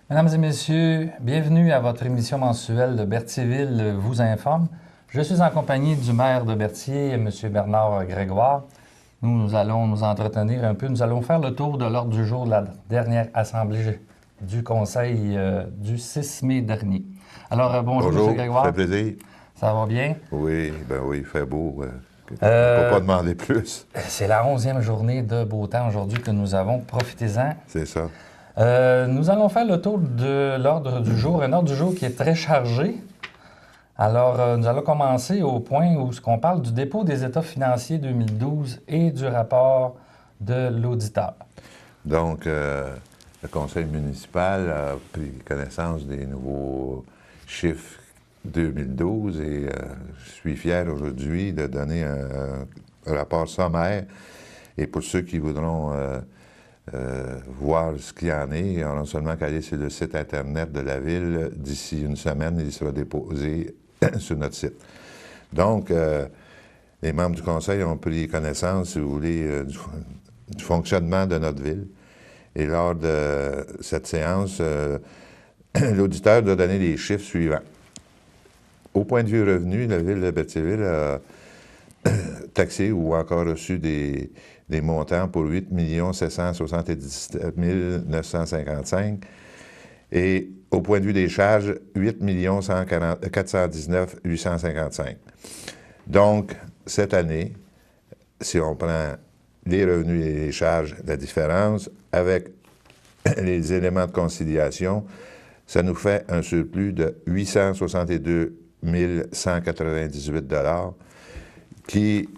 Mesdames et messieurs, bienvenue à votre émission mensuelle de Berthierville vous informe. Je suis en compagnie du maire de Berthier, M. Bernard Grégoire. Nous allons nous entretenir un peu. Nous allons faire le tour de l'ordre du jour de la dernière assemblée du Conseil du 6 mai dernier. Alors, bonjour, Bonjour, M. Grégoire. ça fait plaisir. Ça va bien? Oui, ben oui, il fait beau. On ne peut pas demander plus. C'est la 11e journée de beau temps aujourd'hui que nous avons. Profitez-en. C'est ça. Nous allons faire le tour de l'ordre du jour, un ordre du jour qui est très chargé. Alors, nous allons commencer au point où on parle du dépôt des états financiers 2012 et du rapport de l'auditeur. Donc, le conseil municipal a pris connaissance des nouveaux chiffres 2012 et je suis fier aujourd'hui de donner un rapport sommaire. Et pour ceux qui voudront voir ce qu'il y en est, ils n'auront seulement qu'à aller sur le site Internet de la Ville. D'ici une semaine, il sera déposé sur notre site. Donc, les membres du conseil ont pris connaissance, si vous voulez, du fonctionnement de notre ville. Et lors de cette séance, l'auditeur doit donner les chiffres suivants. Au point de vue revenu, la ville de Berthierville a taxé ou encore reçu des montants pour 8 777 955. Et au point de vue des charges, 8 419 855. Donc, cette année, si on prend les revenus et les charges, la différence, avec les éléments de conciliation, ça nous fait un surplus de 862 198 $, qui,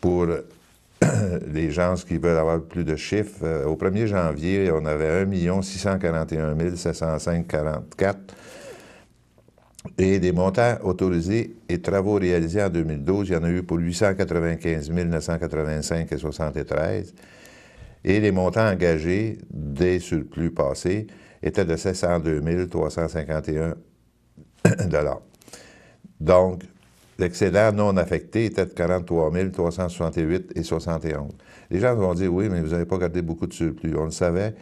pour les gens qui veulent avoir plus de chiffres, au 1er janvier, on avait 1 641 705,44 et des montants autorisés et travaux réalisés en 2012, il y en a eu pour 895 985,73 et les montants engagés des surplus passés étaient de 702 351 $. Donc, l'excédent non affecté était de 43 368,71. Les gens vont dire, oui, mais vous n'avez pas gardé beaucoup de surplus. On le savait,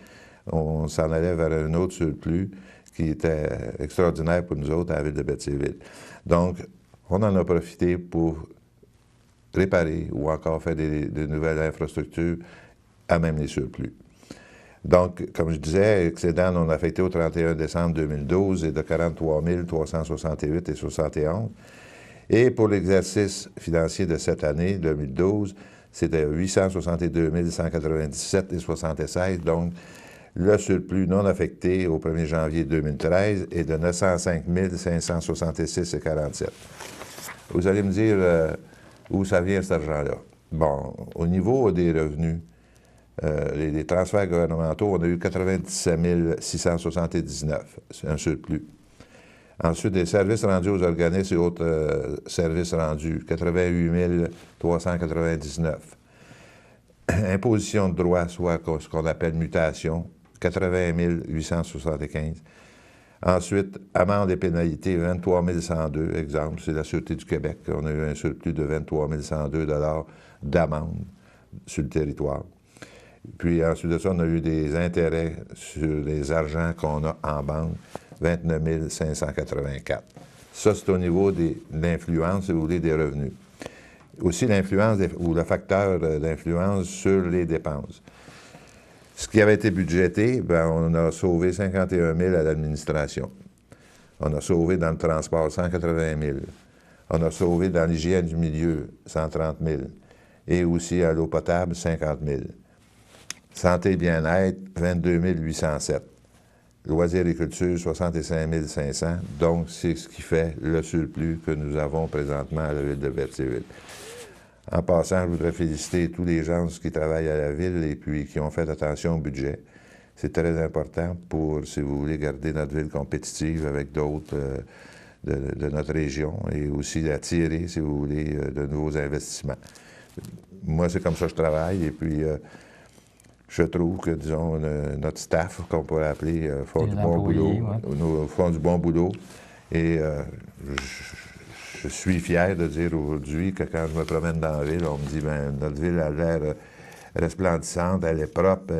on s'en allait vers un autre surplus qui était extraordinaire pour nous autres à la ville de Berthierville. Donc, on en a profité pour réparer ou encore faire de nouvelles infrastructures à même les surplus. Donc, comme je disais, l'excédent non affecté au 31 décembre 2012 est de 43 368,71. Et pour l'exercice financier de cette année, 2012, c'était 862 197,76. Donc, le surplus non affecté au 1er janvier 2013 est de 905 566,47. Vous allez me dire où ça vient cet argent-là. Bon, au niveau des revenus, les transferts gouvernementaux, on a eu 97 679, c'est un surplus. Ensuite, des services rendus aux organismes et autres services rendus, 88 399. Imposition de droit, soit ce qu'on appelle mutation, 80 875. Ensuite, amendes et pénalités, 23 102, exemple, c'est la Sûreté du Québec. On a eu un surplus de 23 102 $ d'amende sur le territoire. Puis ensuite de ça, on a eu des intérêts sur les argents qu'on a en banque, 29 584. Ça, c'est au niveau de l'influence, si vous voulez, des revenus. Aussi l'influence ou le facteur d'influence sur les dépenses. Ce qui avait été budgété, bien, on a sauvé 51 000 à l'administration. On a sauvé dans le transport 180 000. On a sauvé dans l'hygiène du milieu 130 000. Et aussi à l'eau potable 50 000. Santé et bien-être 22 807. Loisirs et culture 65 500. Donc, c'est ce qui fait le surplus que nous avons présentement à la ville de Berthierville. En passant, je voudrais féliciter tous les gens qui travaillent à la ville et puis qui ont fait attention au budget. C'est très important pour, si vous voulez, garder notre ville compétitive avec d'autres de notre région et aussi attirer, si vous voulez, de nouveaux investissements. Moi, c'est comme ça que je travaille et puis je trouve que, disons, notre staff, qu'on pourrait appeler, font du bon boulot. Nous font du bon boulot et je suis fier de dire aujourd'hui que quand je me promène dans la ville, on me dit, bien, notre ville a l'air resplendissante, elle est propre,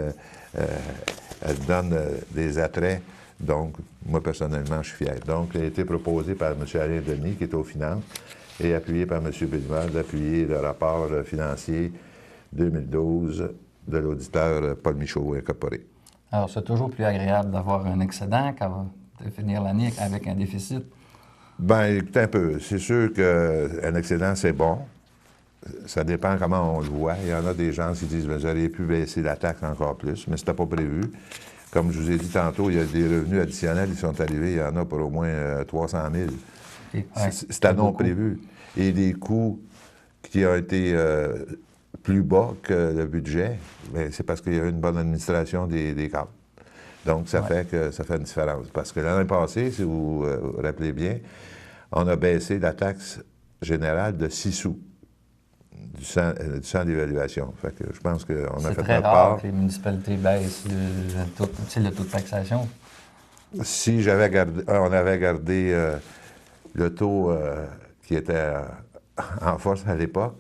elle donne des attraits Donc, moi, personnellement, je suis fier. Donc, il a été proposé par M. Alain Denis, qui est aux finances, et appuyé par M. Bellemare, d'appuyer le rapport financier 2012 de l'auditeur Paul Michaud Incorporé. Alors, c'est toujours plus agréable d'avoir un excédent qu'à de finir l'année avec un déficit. Bien, écoutez un peu. C'est sûr qu'un excédent, c'est bon. Ça dépend comment on le voit. Il y en a des gens qui disent, vous auriez pu baisser la taxe encore plus, mais c'était pas prévu. Comme je vous ai dit tantôt, il y a des revenus additionnels qui sont arrivés. Il y en a pour au moins 300 000. Okay. C'était non prévu. Et des coûts qui ont été plus bas que le budget, c'est parce qu'il y a eu une bonne administration des cadres. Donc, ça fait que ça fait une différence. Parce que l'année passée, si vous vous rappelez bien, on a baissé la taxe générale de 6 sous du centre d'évaluation. Fait que je pense qu'on a fait notre part. C'est très rare que les municipalités baissent le taux de taxation. Si on avait gardé le taux qui était en force à l'époque,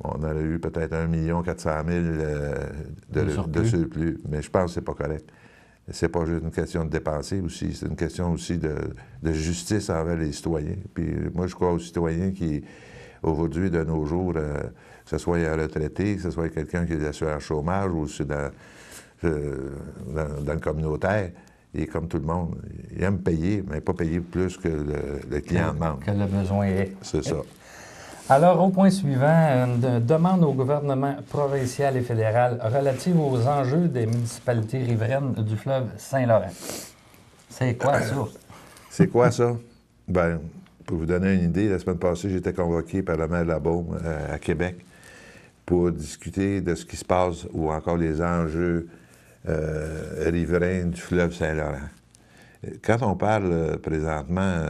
on aurait eu peut-être 1 400 000 de surplus. Mais je pense que c'est pas correct. C'est pas juste une question de dépenser aussi, c'est une question aussi de justice envers les citoyens. Puis moi, je crois aux citoyens qui, aujourd'hui, de nos jours, que ce soit un retraité, que ce soit quelqu'un qui est d'assurance chômage ou dans le communautaire, il est comme tout le monde. Il aime payer, mais pas payer plus que le client demande. Que le besoin est. C'est ça. Alors, au point suivant, une demande au gouvernement provincial et fédéral relative aux enjeux des municipalités riveraines du fleuve Saint-Laurent. C'est quoi ça? C'est quoi ça? Bien, pour vous donner une idée, la semaine passée, j'étais convoqué par le maire de la Beaume à Québec pour discuter de ce qui se passe ou encore les enjeux riverains du fleuve Saint-Laurent. Quand on parle présentement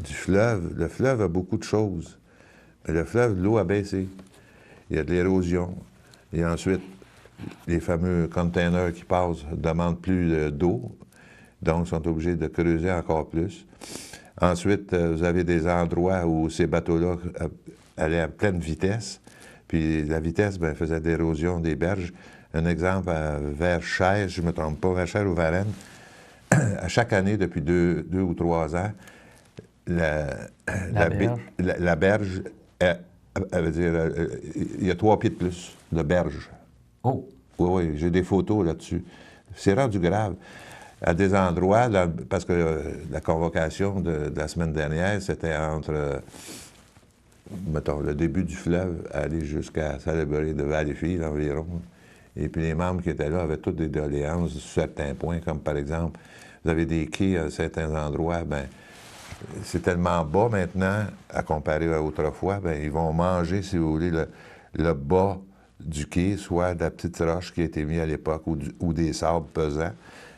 du fleuve, le fleuve a beaucoup de choses. Mais le fleuve, l'eau a baissé. Il y a de l'érosion. Et ensuite, les fameux containers qui passent demandent plus d'eau, donc sont obligés de creuser encore plus. Ensuite, vous avez des endroits où ces bateaux-là allaient à pleine vitesse, puis la vitesse faisait de l'érosion des berges. Un exemple, à Verchères, je ne me trompe pas, Verchères ou Varennes, à chaque année, depuis 2 ou 3 ans, la berge, veut dire, il y a 3 pieds de plus de berge. Oh! Oui, j'ai des photos là-dessus. C'est rendu grave. À des endroits, parce que la convocation de la semaine dernière, c'était entre, mettons, le début du fleuve, aller jusqu'à Salaberry de Valleyfield environ. Et puis les membres qui étaient là avaient toutes des doléances sur certains points, comme par exemple, vous avez des quais à certains endroits, c'est tellement bas maintenant, à comparer à autrefois, ils vont manger, si vous voulez, le bas du quai, soit de la petite roche qui a été mise à l'époque, ou des sables pesants,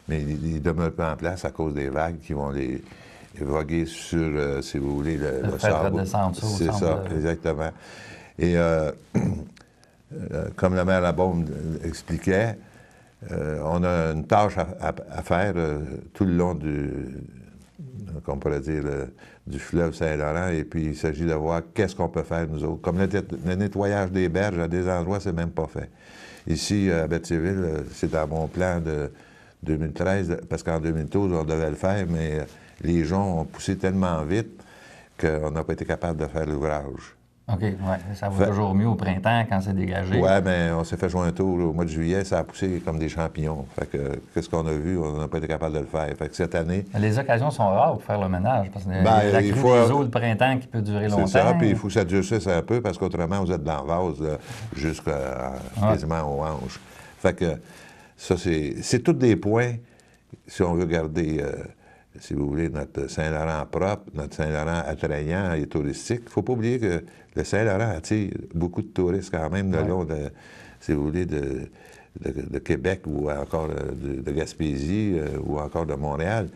mais ils ne demeurent pas en place à cause des vagues qui vont les voguer sur, si vous voulez, le sable. C'est ça, exactement. Et comme le maire Labaume expliquait, on a une tâche à faire tout le long qu'on pourrait dire, du fleuve Saint-Laurent, et puis il s'agit de voir qu'est-ce qu'on peut faire, nous autres. Comme le nettoyage des berges, à des endroits, c'est même pas fait. Ici, à Berthierville, c'est dans mon plan de 2013, parce qu'en 2012, on devait le faire, mais les gens ont poussé tellement vite qu'on n'a pas été capable de faire l'ouvrage. OK, oui. Ça va toujours mieux au printemps quand c'est dégagé. Oui, mais on s'est fait jouer un tour au mois de juillet, ça a poussé comme des champignons. Fait que, qu'est-ce qu'on a vu? On n'a pas été capable de le faire. Fait que cette année... Les occasions sont rares pour faire le ménage, parce que la crue des eaux le printemps qui peut durer longtemps. C'est ça, puis il faut s'adjuster un peu, parce qu'autrement, vous êtes dans le vase jusqu'à quasiment aux hanches. Fait que ça, c'est tous des points, si on veut garder... si vous voulez, notre Saint-Laurent propre, notre Saint-Laurent attrayant et touristique. Il ne faut pas oublier que le Saint-Laurent attire beaucoup de touristes quand même le long de, si vous voulez, de Québec ou encore de Gaspésie ou encore de Montréal.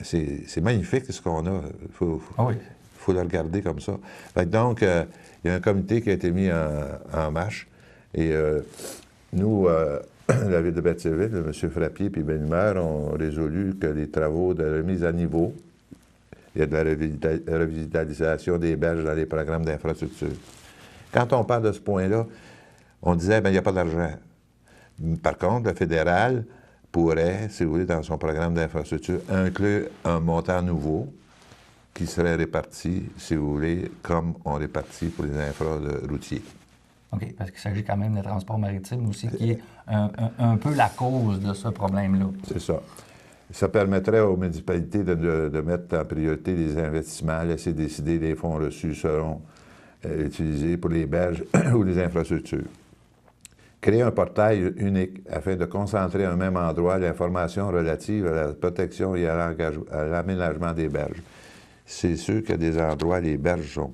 C'est magnifique ce qu'on a. Il faut le regarder comme ça. Fait que donc, il y a un comité qui a été mis en marche et nous... la ville de Berthierville, M. Frappier et Bellemare ont résolu que les travaux de remise à niveau, il y a de la revitalisation des berges dans les programmes d'infrastructure. Quand on parle de ce point-là, on disait, il n'y a pas d'argent. Par contre, le fédéral pourrait, si vous voulez, dans son programme d'infrastructure, inclure un montant nouveau qui serait réparti, si vous voulez, comme on répartit pour les infras routiers. OK, parce qu'il s'agit quand même de transport maritime aussi, qui est un peu la cause de ce problème-là. C'est ça. Ça permettrait aux municipalités de mettre en priorité les investissements, laisser décider les fonds reçus seront utilisés pour les berges ou les infrastructures. Créer un portail unique afin de concentrer à un même endroit l'information relative à la protection et à l'aménagement des berges. C'est sûr qu'il y a des endroits, les berges ne sont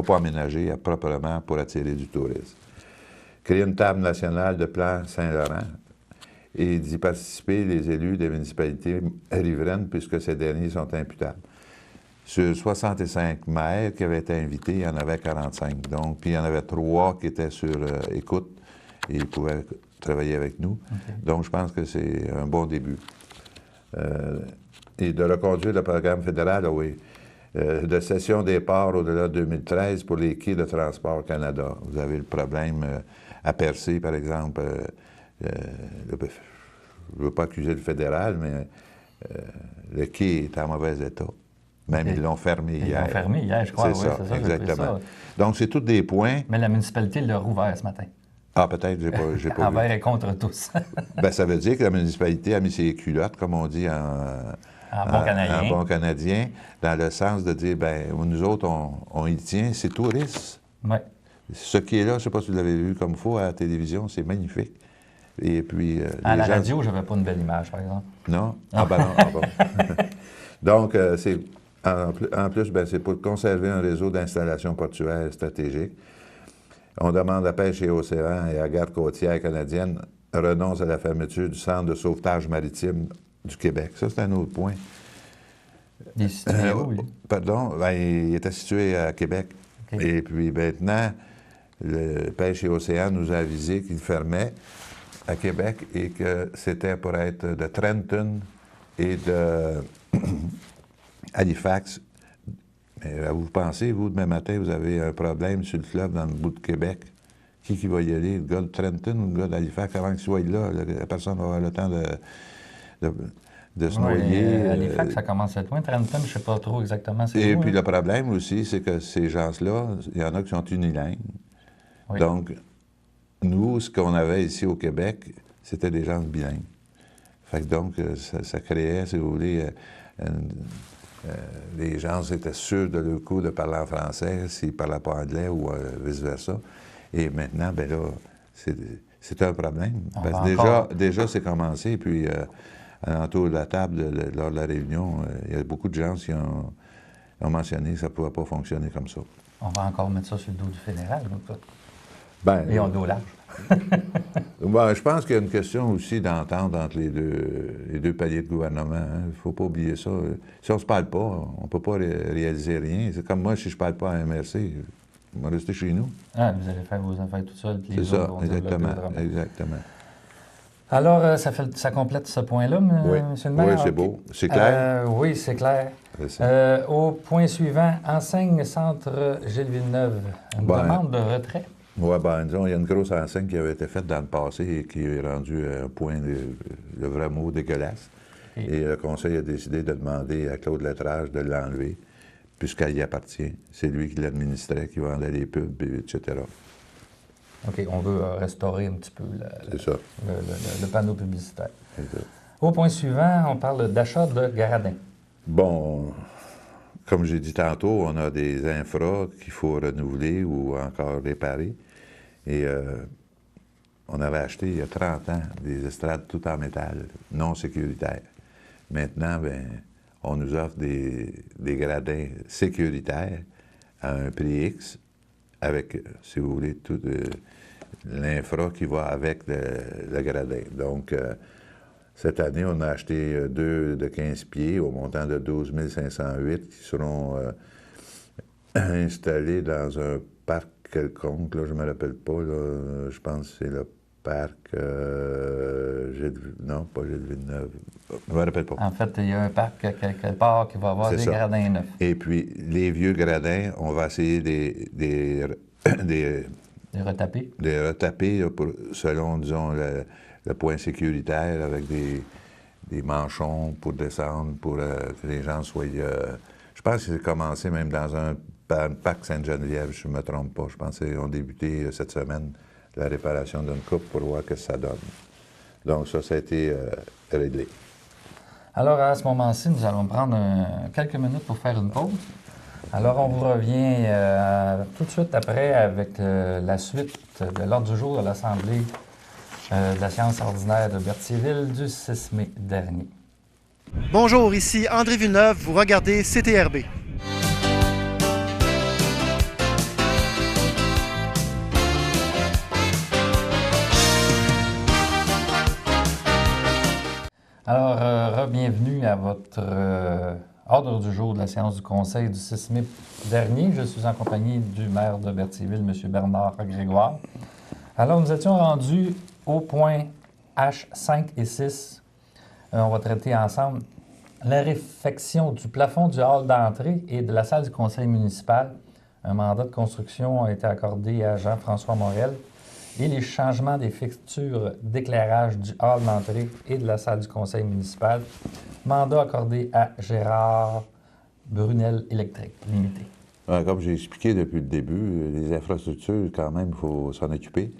pas aménagées proprement pour attirer du tourisme. Créer une table nationale de plan Saint-Laurent et d'y participer les élus des municipalités riveraines puisque ces derniers sont imputables. Sur 65 maires qui avaient été invités, il y en avait 45. Donc, puis il y en avait 3 qui étaient sur écoute et ils pouvaient travailler avec nous. Okay. Donc, je pense que c'est un bon début. Et de reconduire le programme fédéral, oui, de cession des ports au-delà de 2013 pour les quais de Transport Canada. Vous avez le problème à Percé, par exemple. Je ne veux pas accuser le fédéral, mais le quai est en mauvais état. Même ils l'ont fermé hier. Ils l'ont fermé hier, je crois. C'est ça, exactement. Donc, c'est tous des points. Mais la municipalité l'a rouvert ce matin. Ah, peut-être, j'ai pas Envers vu. et contre tous. Bien, ça veut dire que la municipalité a mis ses culottes, comme on dit en bon canadien, dans le sens de dire, bien, nous autres, on y tient, c'est touriste. Oui. Ce qui est là, je ne sais pas si vous l'avez vu comme fois à la télévision, c'est magnifique. Et puis, à la radio, je n'avais pas une belle image, par exemple. Non? Ah ben non, ah bon. Donc, en plus, ben, c'est pour conserver un réseau d'installations portuaires stratégiques. On demande à Pêche et Océan et à Garde côtière canadienne renonce à la fermeture du Centre de sauvetage maritime du Québec. Ça, c'est un autre point. Il est situé où, lui? Pardon? Ben, il était situé à Québec. Okay. Et puis maintenant, le Pêche et Océan nous a avisé qu'il fermait à Québec et que c'était pour être de Trenton et de Halifax. Mais vous pensez, vous, demain matin, vous avez un problème sur le fleuve dans le bout de Québec. Qui va y aller? Le gars de Trenton ou le gars d'Halifax? Avant qu'il soit là, la personne va avoir le temps de se noyer. Halifax, ça commence à être loin. Trenton, je ne sais pas trop exactement c'est où. Et puis le problème aussi, c'est que ces gens-là, il y en a qui sont unilingues. Oui. Donc, nous, ce qu'on avait ici au Québec, c'était des gens bilingues. Fait que donc, ça créait, si vous voulez, les gens étaient sûrs de leur coup de parler en français s'ils ne parlaient pas anglais ou vice-versa. Et maintenant, bien là, c'est un problème. Parce que déjà c'est commencé, puis autour de la table, lors de la réunion, il y a beaucoup de gens qui ont mentionné que ça ne pouvait pas fonctionner comme ça. On va encore mettre ça sur le dos du fédéral, donc. Ben, et on le dos large. Ben, je pense qu'il y a une question aussi d'entente entre les deux paliers de gouvernement. Il ne faut pas oublier ça. Si on ne se parle pas, on ne peut pas réaliser rien. C'est comme moi, si je ne parle pas à MRC, je vais rester chez nous. Ah, vous allez faire vos affaires tout seul. C'est ça, exactement. Alors, ça complète ce point-là, oui. M. le maire? Oui, c'est beau. C'est clair? Oui, c'est clair. Au point suivant, enseigne Centre Gilles Villeneuve. Une demande de retrait. Oui, bien, disons, il y a une grosse enseigne qui avait été faite dans le passé et qui est rendue un point, le vrai mot, dégueulasse. Et le Conseil a décidé de demander à Claude Lettrage de l'enlever, puisqu'elle y appartient. C'est lui qui l'administrait, qui vendait les pubs, etc. OK, on veut restaurer un petit peu le panneau publicitaire. Au point suivant, on parle d'achat de gradins. Bon, comme j'ai dit tantôt, on a des infras qu'il faut renouveler ou encore réparer. Et on avait acheté il y a 30 ans des estrades tout en métal, non sécuritaires. Maintenant, bien, on nous offre des gradins sécuritaires à un prix X, avec, si vous voulez, tout l'infra qui va avec le gradin. Donc, cette année, on a acheté 2 de 15 pieds au montant de 12 508 qui seront installés dans un parc quelconque. Là, je ne me rappelle pas. Là, je pense que c'est le parc non, pas Gilles Villeneuve. Je ne me rappelle pas. En fait, il y a un parc quelque part qui va avoir des gradins neufs. Et puis, les vieux gradins, on va essayer des retaper. Des retaper, selon, disons, de points sécuritaires avec des manchons pour descendre, pour que les gens soient... je pense que c'est commencé même dans un parc Sainte-Geneviève, je ne me trompe pas. Je pense qu'ils ont débuté cette semaine la réparation d'une coupe pour voir ce que ça donne. Donc ça a été réglé. Alors, à ce moment-ci, nous allons prendre quelques minutes pour faire une pause. Alors, on vous revient tout de suite après avec la suite de l'ordre du jour de l'Assemblée de la science ordinaire de Berthierville du 6 mai dernier. Bonjour, ici André Villeneuve, vous regardez CTRB. Alors, bienvenue à votre ordre du jour de la séance du Conseil du 6 mai dernier. Je suis en compagnie du maire de Berthierville, M. Bernard Grégoire. Alors, nous étions rendus au point H5 et 6. On va traiter ensemble la réfection du plafond du hall d'entrée et de la salle du conseil municipal. Un mandat de construction a été accordé à Jean-François Morel. Et les changements des fixtures d'éclairage du hall d'entrée et de la salle du conseil municipal. Mandat accordé à Gérard Brunel Électrique Limité. Comme j'ai expliqué depuis le début, les infrastructures, quand même, il faut s'en occuper.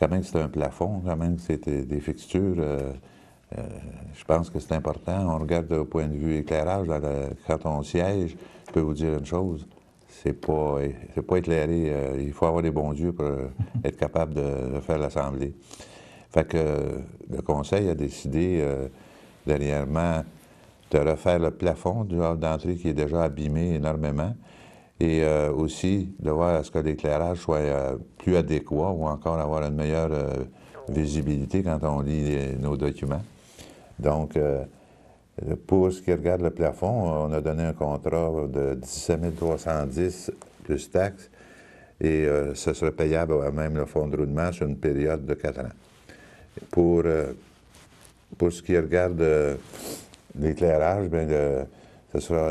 Quand même, c'est un plafond, quand même, c'est des fixtures. Je pense que c'est important. On regarde au point de vue éclairage. Quand on siège, je peux vous dire une chose. C'est pas éclairé. Il faut avoir des bons yeux pour être capable de faire l'Assemblée. Fait que le Conseil a décidé dernièrement de refaire le plafond du hall d'entrée qui est déjà abîmé énormément et aussi de voir à ce que l'éclairage soit plus adéquat ou encore avoir une meilleure visibilité quand on lit nos documents. Donc, pour ce qui regarde le plafond, on a donné un contrat de 17 310 plus taxes et ce serait payable à même le fonds de roulement sur une période de 4 ans. Pour ce qui regarde l'éclairage, bien, ce sera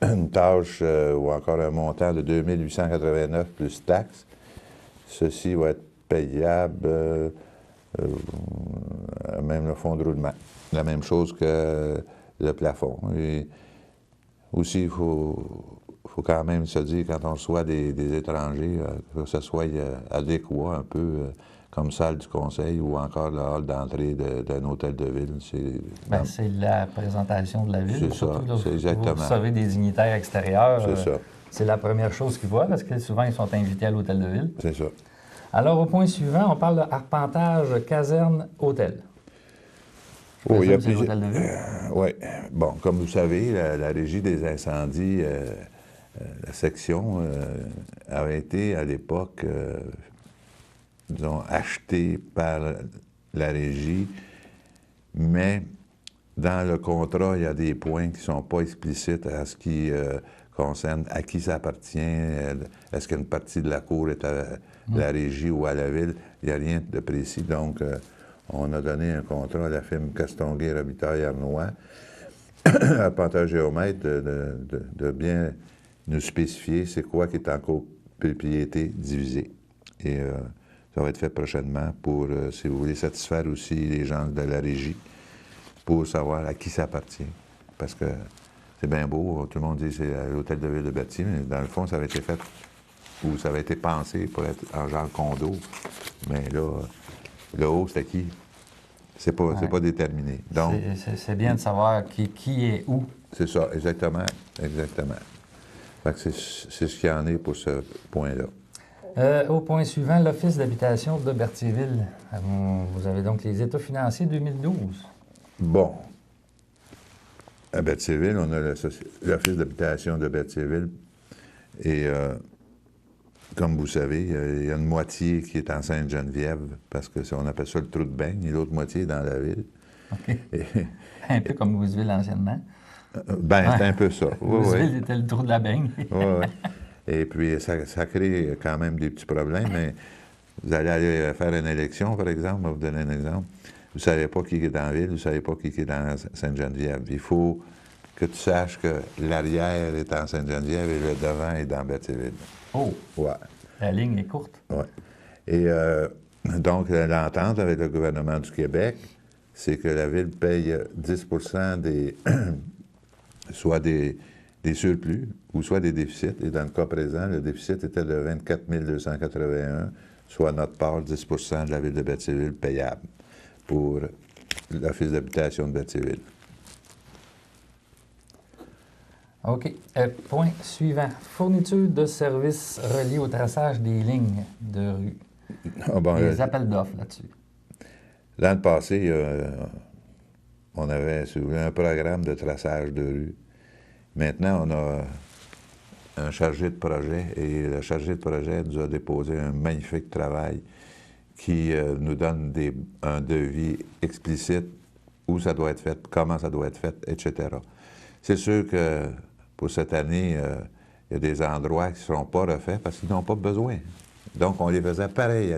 une tâche ou encore un montant de 2 889 plus taxes. Ceci va être payable à même le fonds de roulement. La même chose que le plafond. Et aussi, il faut quand même se dire, quand on reçoit des étrangers, que ce soit adéquat un peu comme salle du conseil ou encore le hall d'entrée d'un hôtel de ville. C'est la présentation de la ville. C'est ça, c'est exactement. Vous recevez des dignitaires extérieurs. C'est ça. C'est la première chose qu'ils voient parce que souvent, ils sont invités à l'hôtel de ville. C'est ça. Alors, au point suivant, on parle de arpentage, caserne, hôtel. Oui, il y a plusieurs... Oui. Bon, comme vous savez, la Régie des incendies, la section, avait été à l'époque, disons, achetée par la Régie, mais dans le contrat, il y a des points qui ne sont pas explicites à ce qui concerne à qui ça appartient, est-ce qu'une partie de la cour est à la Régie ou à la Ville, il n'y a rien de précis, donc... on a donné un contrat à la firme Castonguay, Robitaille, Arnois, arpenteur géomètre, de bien nous spécifier c'est quoi qui est en copropriété divisée. Et ça va être fait prochainement pour, si vous voulez, satisfaire aussi les gens de la régie pour savoir à qui ça appartient. Parce que c'est bien beau, tout le monde dit que c'est à l'hôtel de ville de Berthierville, mais dans le fond, ça avait été fait ou ça avait été pensé pour être en genre condo. Mais là, le haut, c'est qui? C'est pas déterminé. Donc, c'est bien de savoir qui est où. C'est ça, exactement. Exactement. Fait que c'est ce qu'il y en est pour ce point-là. Au point suivant, l'Office d'habitation de Berthierville. Vous avez donc les états financiers 2012. Bon. À Berthierville, on a l'Office d'habitation de Berthierville. Et comme vous savez, il y a une moitié qui est en Sainte-Geneviève, parce qu'on appelle ça le trou de beigne, et l'autre moitié est dans la ville. OK. Un peu comme Louisville anciennement. C'est un peu ça. Louisville était le trou de la beigne. Oui. Et puis, ça crée quand même des petits problèmes, mais vous allez aller faire une élection, par exemple, je vais vous donner un exemple. Vous ne savez pas qui est dans la ville, vous ne savez pas qui est dans Sainte-Geneviève. Il faut que tu saches que l'arrière est en Sainte-Geneviève et le devant est dans Berthierville. Oh! Ouais. La ligne est courte. Oui. Et Donc, l'entente avec le gouvernement du Québec, c'est que la Ville paye 10 des, soit des surplus ou soit des déficits. Et dans le cas présent, le déficit était de 24 281, soit notre part, 10 de la Ville de Berthierville payable pour l'Office d'habitation de Berthierville. OK. Point suivant. Fourniture de services reliés au traçage des lignes de rue. Les appels d'offres là-dessus. L'an passé, on avait, si vous voulez, un programme de traçage de rue. Maintenant, on a un chargé de projet et le chargé de projet nous a déposé un magnifique travail qui nous donne un devis explicite où ça doit être fait, comment ça doit être fait, etc. C'est sûr que pour cette année, il y a des endroits qui ne seront pas refaits parce qu'ils n'ont pas besoin. Donc, on les faisait pareil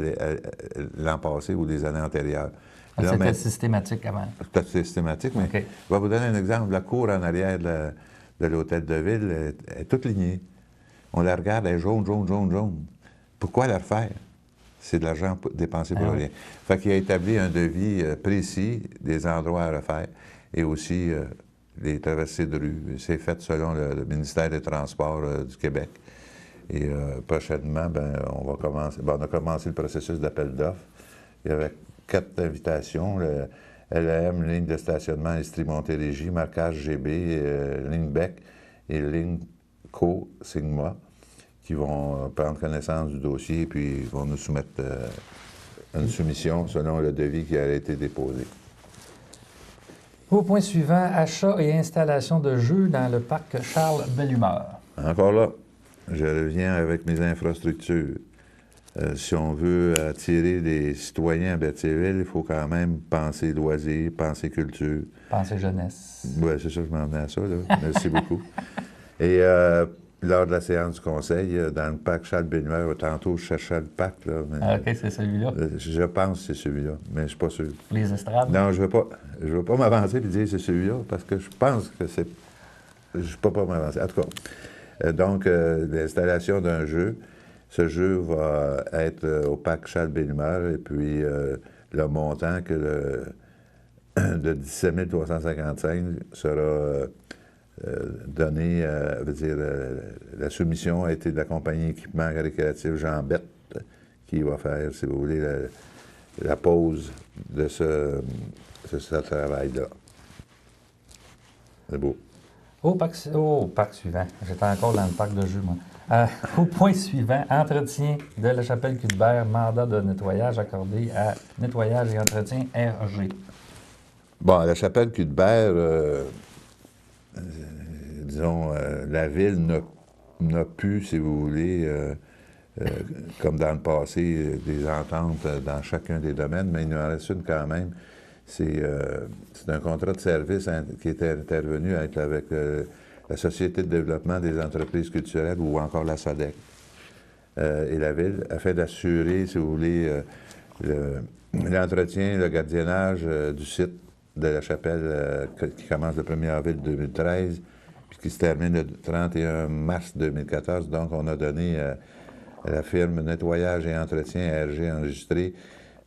l'an passé ou les années antérieures. C'était systématique avant. C'était systématique, mais Okay. Je vais vous donner un exemple. La cour en arrière de l'hôtel de ville est toute lignée. On la regarde, elle est jaune, jaune, jaune, jaune. Pourquoi la refaire? C'est de l'argent dépensé pour rien. Fait qu'il a établi un devis précis des endroits à refaire et aussi les traversées de rue. C'est fait selon le ministère des Transports du Québec. Et prochainement, on a commencé le processus d'appel d'offres. Il y avait 4 invitations. Le LAM, ligne de stationnement Estrie-Montérégie, marquage GB, ligne BEC et ligne Co-Sigma, qui vont prendre connaissance du dossier et puis vont nous soumettre une soumission selon le devis qui a été déposé. Au point suivant, achat et installation de jeux dans le parc Charles-Bellumeur. Encore là, je reviens avec mes infrastructures. Si on veut attirer des citoyens à Berthierville, il faut quand même penser loisirs, penser culture. Penser jeunesse. Oui, c'est ça, je m'en venais à ça, là. Merci beaucoup. Et lors de la séance du conseil, dans le parc Charles-Bellumeur, tantôt, je cherchais le parc, là. Mais, OK, c'est celui-là. Je pense que c'est celui-là, mais je ne suis pas sûr. Les estrades? Non, je ne veux pas m'avancer et dire c'est celui-là, parce que je pense que c'est... Je ne peux pas m'avancer. En tout cas, donc, l'installation d'un jeu. Ce jeu va être au parc Charles-Bellumeur et puis le montant de 17 355 sera donné, la soumission a été de la compagnie équipement récréatif Jean Bette qui va faire, si vous voulez, la pause de ce travail-là. C'est beau. Au parc suivant. J'étais encore dans le parc de jeux, moi. Au point suivant, entretien de la chapelle Cuthbert, mandat de nettoyage accordé à nettoyage et entretien RG. Bon, la chapelle Cuthbert, disons, la ville n'a plus, si vous voulez, comme dans le passé, des ententes dans chacun des domaines, mais il en reste une quand même. C'est un contrat de service qui était intervenu avec la Société de développement des entreprises culturelles ou encore la SODEC et la Ville, afin d'assurer, si vous voulez, l'entretien, le gardiennage du site de la chapelle qui commence le 1er avril 2013 puis qui se termine le 31 mars 2014. Donc, on a donné à la firme Nettoyage et Entretien RG enregistré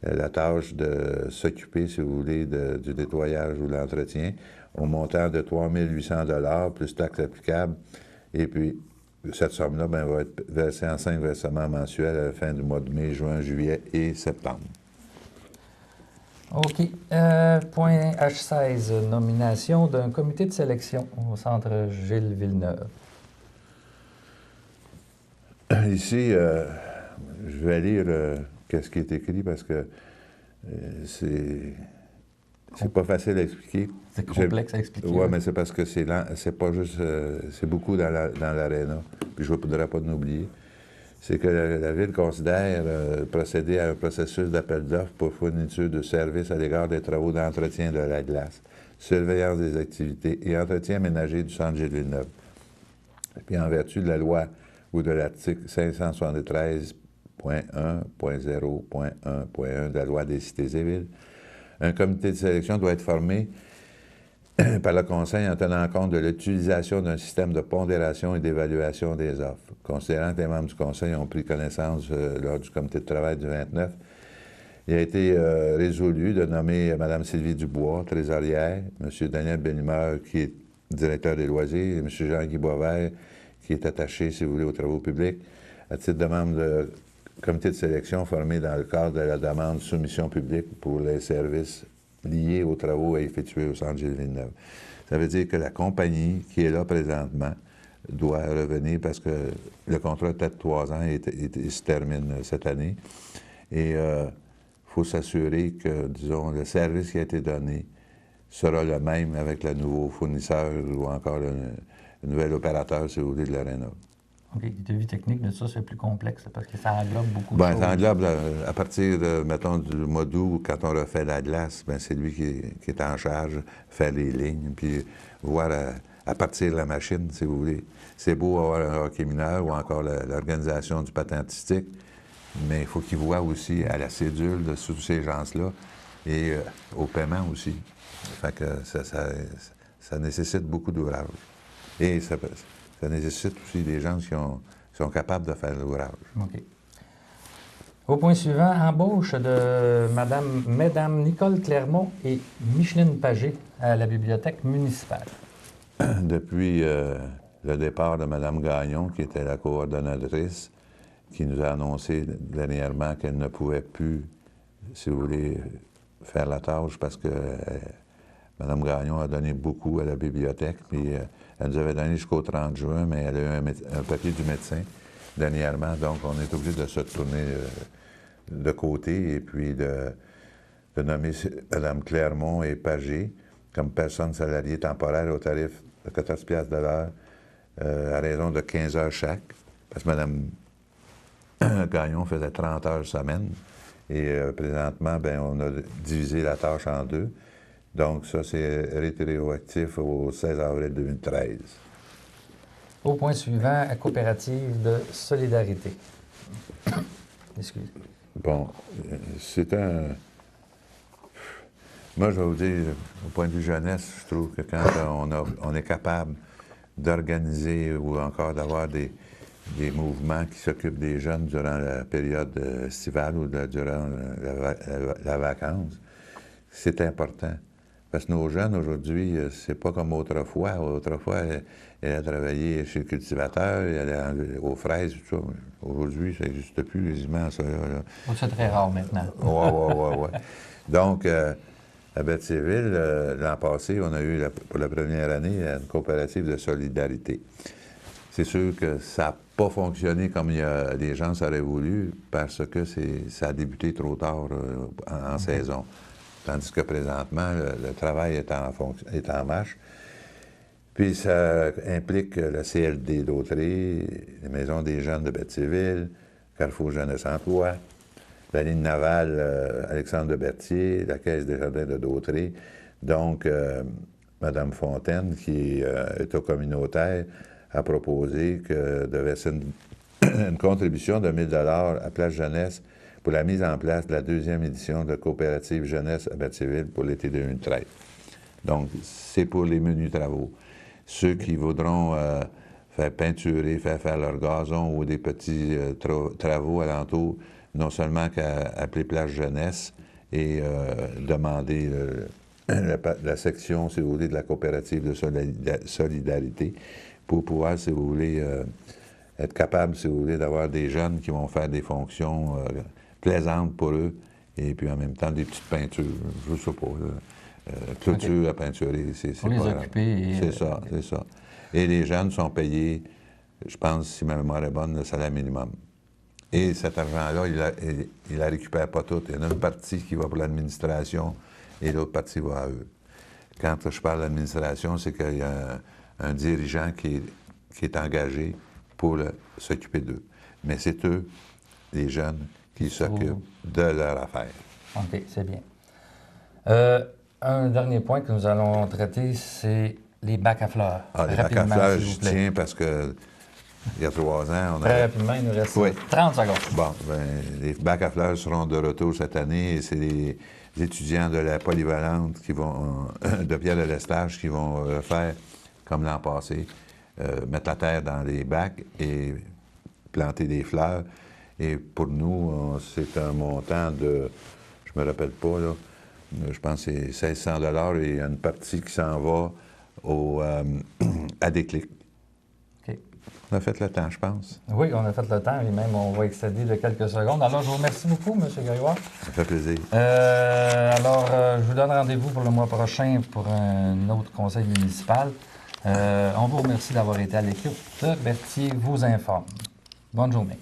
la tâche de s'occuper, si vous voulez, du nettoyage ou l'entretien au montant de 3 800 $ plus taxes applicables. Et puis, cette somme-là va être versée en 5 versements mensuels à la fin du mois de mai, juin, juillet et septembre. OK. Point H16, nomination d'un comité de sélection au centre Gilles Villeneuve. Ici, je vais lire qu'est-ce qui est écrit parce que c'est pas facile à expliquer. C'est complexe à expliquer. Oui, mais c'est parce que c'est pas juste... c'est beaucoup dans l'aréna. Puis je ne voudrais pas l'oublier. C'est que la Ville considère procéder à un processus d'appel d'offres pour fourniture de services à l'égard des travaux d'entretien de la glace, surveillance des activités et entretien ménager du centre Gilles Villeneuve. Puis en vertu de la loi ou de l'article 573.1.0.1.1 de la loi des cités et villes, un comité de sélection doit être formé par le Conseil en tenant compte de l'utilisation d'un système de pondération et d'évaluation des offres. Considérant que les membres du Conseil ont pris connaissance lors du comité de travail du 29, Il a été résolu de nommer Mme Sylvie Dubois, trésorière, M. Daniel Benhumeur, qui est directeur des loisirs, et M. Jean-Guy Boisvert, qui est attaché, si vous voulez, aux travaux publics, à titre de membre du comité de sélection formé dans le cadre de la demande de soumission publique pour les services liés aux travaux à effectuer au centre Gilles Villeneuve. Ça veut dire que la compagnie qui est là présentement doit revenir parce que le contrat est de 3 ans et se termine cette année. Et il faut s'assurer que, disons, le service qui a été donné sera le même avec le nouveau fournisseur ou encore le nouvel opérateur, si vous voulez, de l'Arena. OK. Le devis technique de ça, c'est plus complexe parce que ça englobe beaucoup de Bien, choses. ça englobe, à partir, de, mettons, du mois d'août, quand on refait la glace, bien, c'est lui qui est en charge, faire les lignes, puis voir à partir de la machine, si vous voulez. C'est beau avoir un hockey mineur ou encore l'organisation du patin artistique, mais il faut qu'il voit aussi à la cédule de tous ces gens-là et au paiement aussi. Fait que ça nécessite beaucoup d'ouvrage. Et ça nécessite aussi des gens qui sont capables de faire l'ouvrage. OK. Au point suivant, embauche de Mesdames Nicole Clermont et Micheline Pagé à la bibliothèque municipale. Depuis le départ de Mme Gagnon, qui était la coordonnatrice, qui nous a annoncé dernièrement qu'elle ne pouvait plus, si vous voulez, faire la tâche parce que Mme Gagnon a donné beaucoup à la bibliothèque, puis elle nous avait donné jusqu'au 30 juin, mais elle a eu un papier du médecin dernièrement, donc on est obligé de se tourner de côté et puis de nommer Mme Clermont et Pagé comme personnes salariées temporaires au tarif de 14 $ de l'heure à raison de 15 heures chaque, parce que Mme Gagnon faisait 30 heures semaine et présentement, bien, on a divisé la tâche en deux. Donc, ça, c'est rétroactif au 16 avril 2013. Au point suivant, coopérative de solidarité. Excusez. Bon, c'est un... Moi, je vais vous dire, au point de vue jeunesse, je trouve que quand on est capable d'organiser ou encore d'avoir des mouvements qui s'occupent des jeunes durant la période estivale ou durant la vacance, c'est important. Parce que nos jeunes, aujourd'hui, c'est pas comme autrefois. Autrefois, elle a travaillé chez le cultivateur, elle est aux fraises, tout ça. Aujourd'hui, ça n'existe plus, quasiment, ça. C'est très rare maintenant. Oui. Donc, à Berthierville, l'an passé, on a eu, pour la première année, une coopérative de solidarité. C'est sûr que ça n'a pas fonctionné comme les gens auraient voulu, parce que ça a débuté trop tard en saison. Tandis que présentement, le travail est en marche. Puis ça implique le CLD d'Autrey, les maisons des jeunes de Berthierville, Carrefour Jeunesse Emploi, la ligne navale Alexandre de Berthier, la Caisse des jardins de Dautrey. Donc, Mme Fontaine, qui est au communautaire, a proposé que devait être une contribution de 1 000 $ à Place Jeunesse pour la mise en place de la 2e édition de Coopérative Jeunesse à Berthierville pour l'été 2013. Donc, c'est pour les menus travaux. Ceux qui voudront faire peinturer, faire leur gazon ou des petits travaux alentour, non seulement qu'à appeler Place Jeunesse et demander la section, si vous voulez, de la coopérative de solidarité pour pouvoir, si vous voulez, être capable, si vous voulez, d'avoir des jeunes qui vont faire des fonctions plaisantes pour eux et puis en même temps des petites peintures, je ne sais pas, clôture à peinturer, c'est pour les occuper. C'est ça. Et les jeunes sont payés, je pense, si ma mémoire est bonne, le salaire minimum. Et cet argent-là, il la récupère pas tout. Il y en a une partie qui va pour l'administration et l'autre partie va à eux. Quand je parle d'administration, c'est qu'il y a un dirigeant qui est engagé pour s'occuper d'eux. Mais c'est eux, les jeunes, qui s'occupent de leur affaire. OK, c'est bien. Un dernier point que nous allons traiter, c'est les bacs à fleurs. Les bacs à fleurs, je tiens parce que il y a 3 ans, Très rapidement, il nous reste 30 secondes. Bon, bien, les bacs à fleurs seront de retour cette année et c'est les étudiants de la polyvalente de Pierre de l'Estage qui vont faire, comme l'an passé, mettre la terre dans les bacs et planter des fleurs. Et pour nous, c'est un montant de je me rappelle pas, là. Je pense que c'est 1600 $ et il y a une partie qui s'en va à Déclic. OK. On a fait le temps, je pense. Oui, on a fait le temps et même on va excéder de quelques secondes. Alors, je vous remercie beaucoup, M. Grégoire. Ça fait plaisir. Je vous donne rendez-vous pour le mois prochain pour un autre conseil municipal. On vous remercie d'avoir été à l'écoute de Berthier vous informe. Bonne journée.